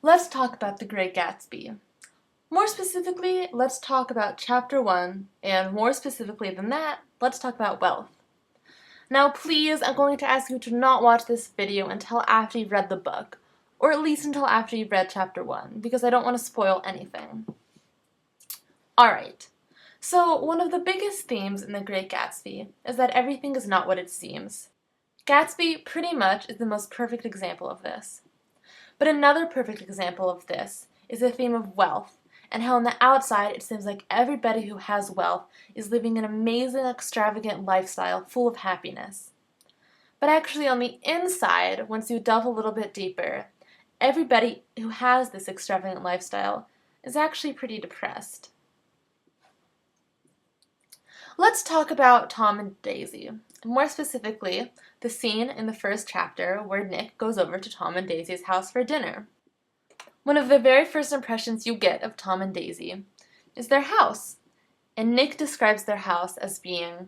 Let's talk about The Great Gatsby. More specifically, let's talk about Chapter 1, and more specifically than that, let's talk about wealth. Now please, I'm going to ask you to not watch this video until after you've read the book, or at least until after you've read Chapter 1, because I don't want to spoil anything. Alright, so one of the biggest themes in The Great Gatsby is that everything is not what it seems. Gatsby pretty much is the most perfect example of this. But another perfect example of this is the theme of wealth, and how on the outside it seems like everybody who has wealth is living an amazing, extravagant lifestyle full of happiness. But actually on the inside, once you delve a little bit deeper, everybody who has this extravagant lifestyle is actually pretty depressed. Let's talk about Tom and Daisy. More specifically, the scene in the first chapter where Nick goes over to Tom and Daisy's house for dinner. One of the very first impressions you get of Tom and Daisy is their house, and Nick describes their house as being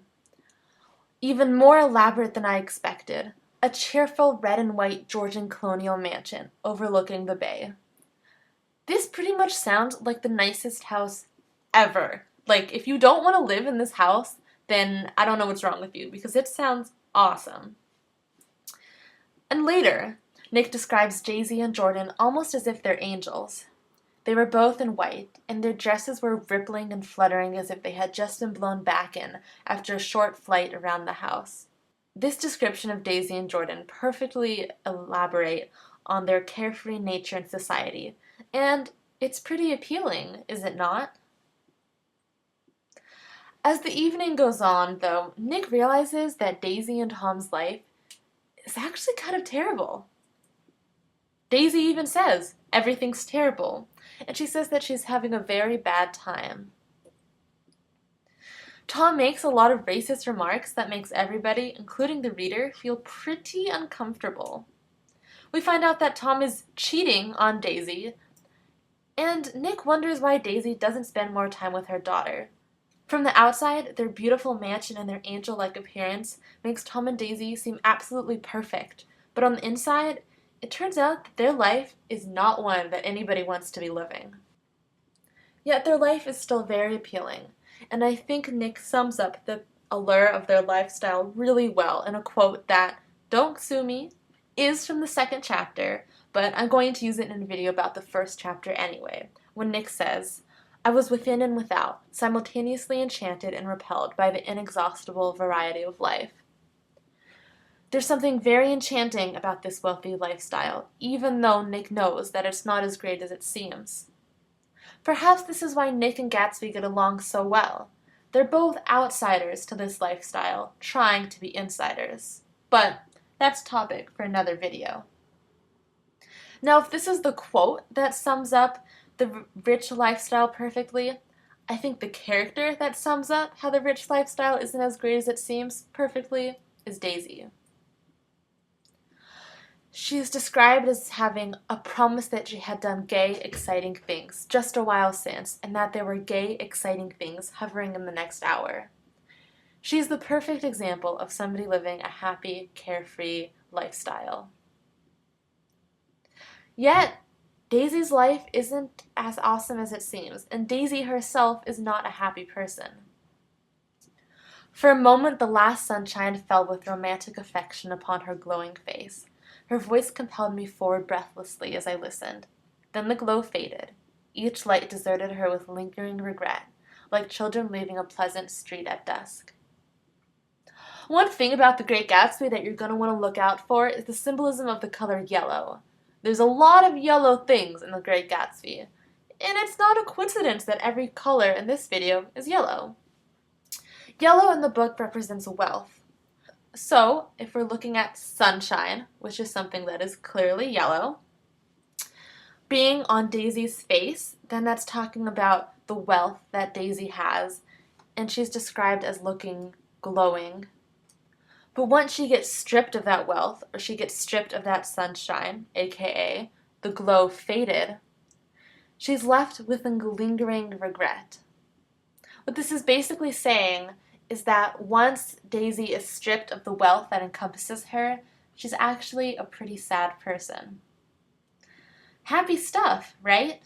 even more elaborate than I expected, a cheerful red and white Georgian colonial mansion overlooking the bay. This pretty much sounds like the nicest house ever. Like, if you don't want to live in this house, then I don't know what's wrong with you, because it sounds awesome. And later, Nick describes Daisy and Jordan almost as if they're angels. They were both in white, and their dresses were rippling and fluttering as if they had just been blown back in after a short flight around the house. This description of Daisy and Jordan perfectly elaborate on their carefree nature in society, and it's pretty appealing, is it not? As the evening goes on, though, Nick realizes that Daisy and Tom's life is actually kind of terrible. Daisy even says, everything's terrible, and she says that she's having a very bad time. Tom makes a lot of racist remarks that makes everybody, including the reader, feel pretty uncomfortable. We find out that Tom is cheating on Daisy, and Nick wonders why Daisy doesn't spend more time with her daughter. From the outside, their beautiful mansion and their angel-like appearance makes Tom and Daisy seem absolutely perfect, but on the inside, it turns out that their life is not one that anybody wants to be living. Yet their life is still very appealing, and I think Nick sums up the allure of their lifestyle really well in a quote that, don't sue me, is from the second chapter, but I'm going to use it in a video about the first chapter anyway, when Nick says, I was within and without, simultaneously enchanted and repelled by the inexhaustible variety of life. There's something very enchanting about this wealthy lifestyle, even though Nick knows that it's not as great as it seems. Perhaps this is why Nick and Gatsby get along so well. They're both outsiders to this lifestyle, trying to be insiders. But that's a topic for another video. Now, if this is the quote that sums up the rich lifestyle perfectly, I think the character that sums up how the rich lifestyle isn't as great as it seems perfectly is Daisy. She is described as having a promise that she had done gay, exciting things just a while since, and that there were gay, exciting things hovering in the next hour. She is the perfect example of somebody living a happy, carefree lifestyle. Yet, Daisy's life isn't as awesome as it seems, and Daisy herself is not a happy person. For a moment, the last sunshine fell with romantic affection upon her glowing face. Her voice compelled me forward breathlessly as I listened. Then the glow faded. Each light deserted her with lingering regret, like children leaving a pleasant street at dusk. One thing about The Great Gatsby that you're going to want to look out for is the symbolism of the color yellow. There's a lot of yellow things in The Great Gatsby, and it's not a coincidence that every color in this video is yellow. Yellow in the book represents wealth. So, if we're looking at sunshine, which is something that is clearly yellow, being on Daisy's face, then that's talking about the wealth that Daisy has, and she's described as looking glowing. But once she gets stripped of that wealth, or she gets stripped of that sunshine, aka the glow faded, she's left with a lingering regret. What this is basically saying is that once Daisy is stripped of the wealth that encompasses her, she's actually a pretty sad person. Happy stuff, right?